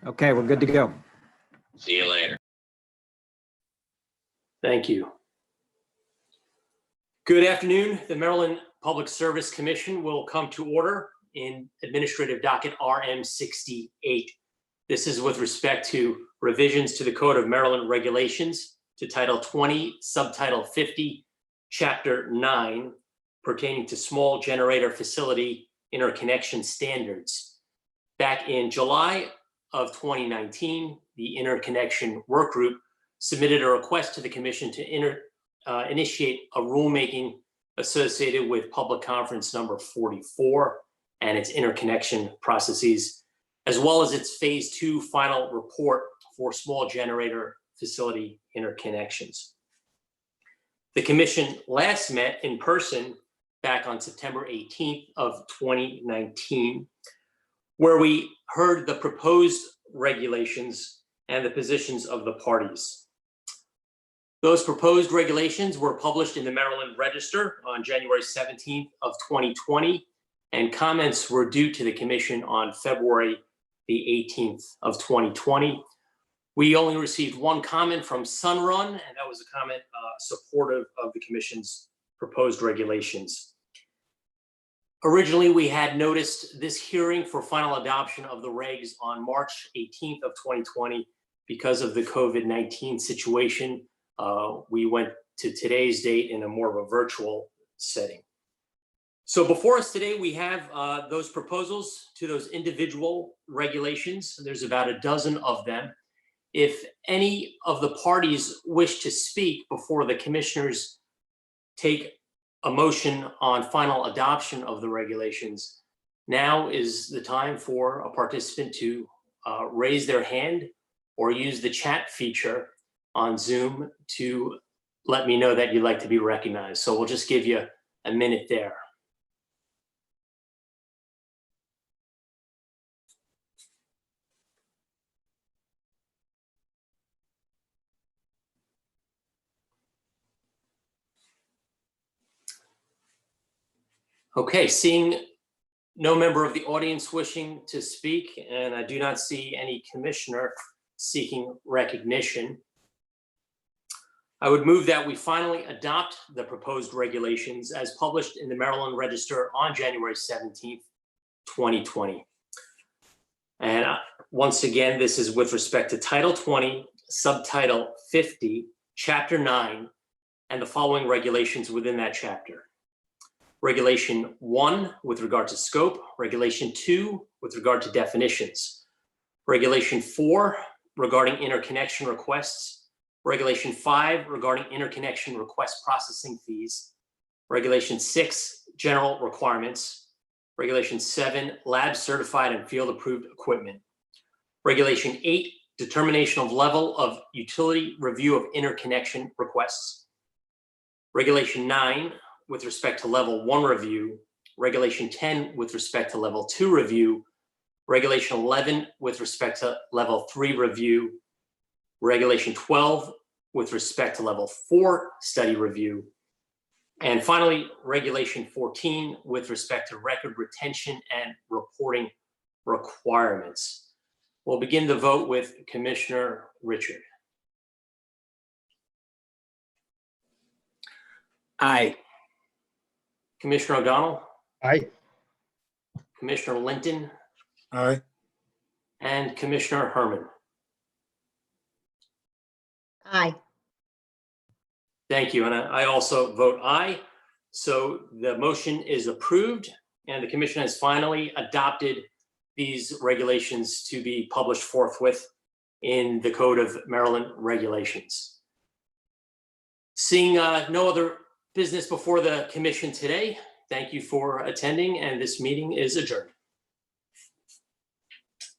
Okay, we're good to go. See you later. Thank you. Good afternoon. The Maryland Public Service Commission will come to order in Administrative Docket RM68. This is with respect to revisions to the Code of Maryland Regulations to Title 20, Subtitle 50, Chapter 9, pertaining to small generator facility interconnection standards. Back in July of 2019, the Interconnection Work Group submitted a request to the Commission to initiate a rulemaking associated with Public Conference number 44 and its interconnection processes, as well as its Phase 2 final report for small generator facility interconnections. The Commission last met in person back on September 18th of 2019, where we heard the proposed regulations and the positions of the parties. Those proposed regulations were published in the Maryland Register on January 17th of 2020, and comments were due to the Commission on February the 18th of 2020. We only received one comment from Sunrun, and that was a comment supportive of the Commission's proposed regulations. Originally, we had noticed this hearing for final adoption of the regs on March 18th of 2020 because of the COVID-19 situation. We went to today's date in a more of a virtual setting. So before us today, we have those proposals to those individual regulations. There's about a dozen of them. If any of the parties wish to speak before the commissioners take a motion on final adoption of the regulations, now is the time for a participant to raise their hand or use the chat feature on Zoom to let me know that you'd like to be recognized. So we'll just give you a minute there. Okay, seeing no member of the audience wishing to speak, and I do not see any commissioner seeking recognition, I would move that we finally adopt the proposed regulations as published in the Maryland Register on January 17th, 2020. And once again, this is with respect to Title 20, Subtitle 50, Chapter 9, and the following regulations within that chapter. Regulation 1 with regard to scope, Regulation 2 with regard to definitions, Regulation 4 regarding interconnection requests, Regulation 5 regarding interconnection request processing fees, Regulation 6 general requirements, Regulation 7 lab certified and field approved equipment, Regulation 8 determination of level of utility review of interconnection requests, Regulation 9 with respect to level 1 review, Regulation 10 with respect to level 2 review, Regulation 11 with respect to level 3 review, Regulation 12 with respect to level 4 study review, and finally, Regulation 14 with respect to record retention and reporting requirements. We'll begin the vote with Commissioner Richard. Aye. Commissioner O'Donnell? Aye. Commissioner Linton? Aye. And Commissioner Herman? Aye. Thank you, and I also vote aye. So the motion is approved, and the Commission has finally adopted these regulations to be published forthwith in the Code of Maryland Regulations. Seeing no other business before the Commission today, thank you for attending, and this meeting is adjourned.